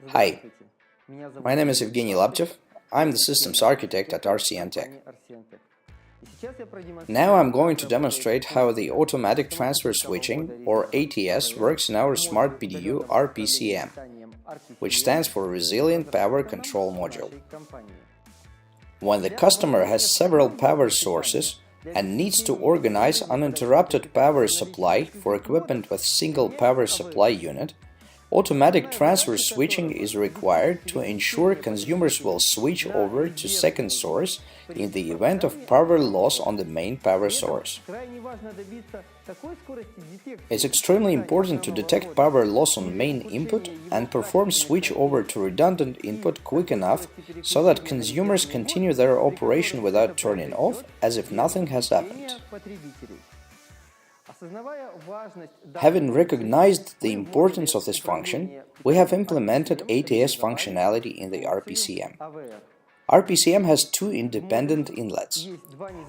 Hi, my name is Evgeny Laptev. I'm the systems architect at RCNTEC. Now I'm going to demonstrate how the automatic transfer switching, or ATS, works in our Smart PDU RPCM, which stands for Resilient Power Control Module. When the customer has several power sources and needs to organize uninterrupted power supply for equipment with single power supply unit, automatic transfer switching is required to ensure consumers will switch over to second source in the event of power loss on the main power source. It's extremely important to detect power loss on main input and perform switch over to redundant input quick enough so that consumers continue their operation without turning off, as if nothing has happened. Having recognized the importance of this function, we have implemented ATS functionality in the RPCM. RPCM has two independent inlets.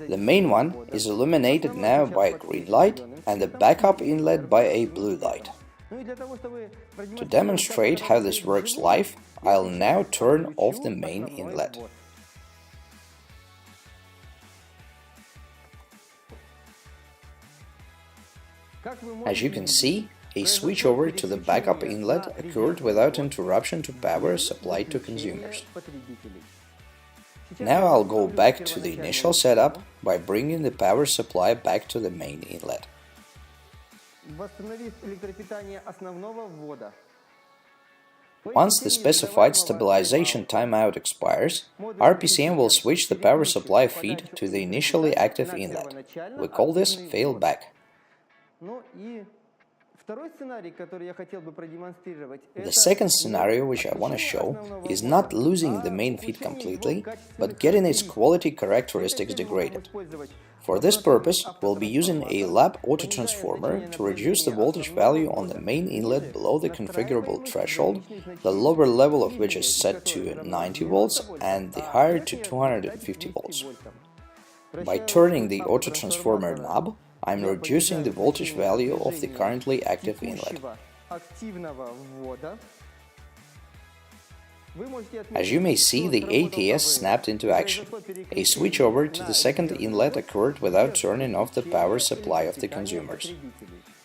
The main one is illuminated now by a green light and the backup inlet by a blue light. To demonstrate how this works live, I'll now turn off the main inlet. As you can see, a switchover to the backup inlet occurred without interruption to power supplied to consumers. Now I'll go back to the initial setup by bringing the power supply back to the main inlet. Once the specified stabilization timeout expires, RPCM will switch the power supply feed to the initially active inlet. We call this failback. The second scenario which I want to show is not losing the main feed completely, but getting its quality characteristics degraded. For this purpose, we'll be using a lab autotransformer to reduce the voltage value on the main inlet below the configurable threshold, the lower level of which is set to 90 volts and the higher to 250 volts. By turning the autotransformer knob, I'm reducing the voltage value of the currently active inlet. As you may see, the ATS snapped into action. A switchover to the second inlet occurred without turning off the power supply of the consumers.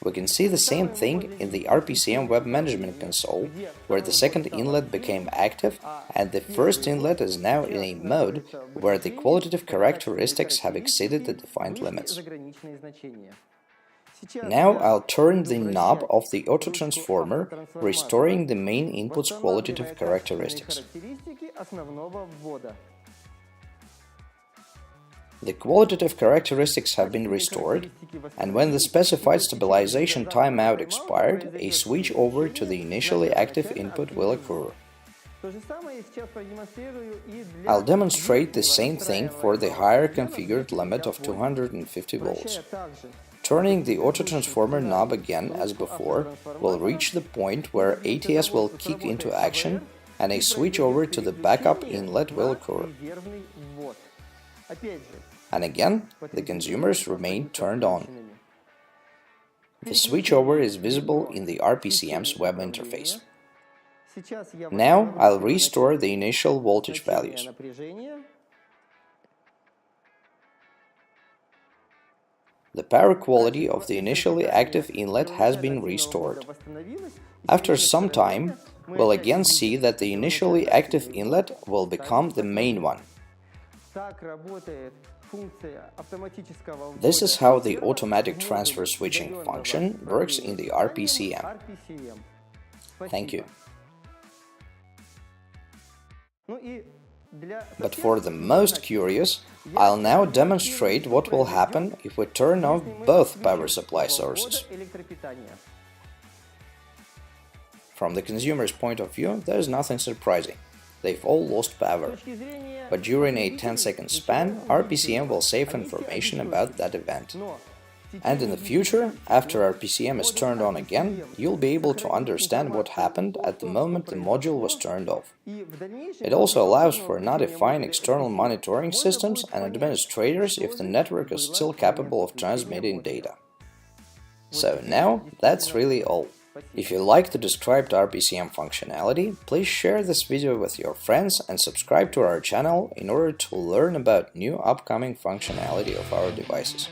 We can see the same thing in the RPCM Web Management Console, where the second inlet became active and the first inlet is now in a mode where the qualitative characteristics have exceeded the defined limits. Now I'll turn the knob of the autotransformer, restoring the main input's qualitative characteristics. The qualitative characteristics have been restored, and when the specified stabilization timeout expired, a switch over to the initially active input will occur. I'll demonstrate the same thing for the higher configured limit of 250 volts. Turning the autotransformer knob again as before will reach the point where ATS will kick into action and a switch over to the backup inlet will occur. And again, the consumers remain turned on. The switchover is visible in the RPCM's web interface. Now I'll restore the initial voltage values. The power quality of the initially active inlet has been restored. After some time, we'll again see that the initially active inlet will become the main one. This is how the automatic transfer switching function works in the RPCM. Thank you. But for the most curious, I'll now demonstrate what will happen if we turn off both power supply sources. From the consumer's point of view, there is nothing surprising. They've all lost power. But during a 10-second span, RPCM will save information about that event. And in the future, after RPCM is turned on again, you'll be able to understand what happened at the moment the module was turned off. It also allows for notifying external monitoring systems and administrators if the network is still capable of transmitting data. So now, that's really all. If you like the described RPCM functionality, please share this video with your friends and subscribe to our channel in order to learn about new upcoming functionality of our devices.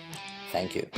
Thank you.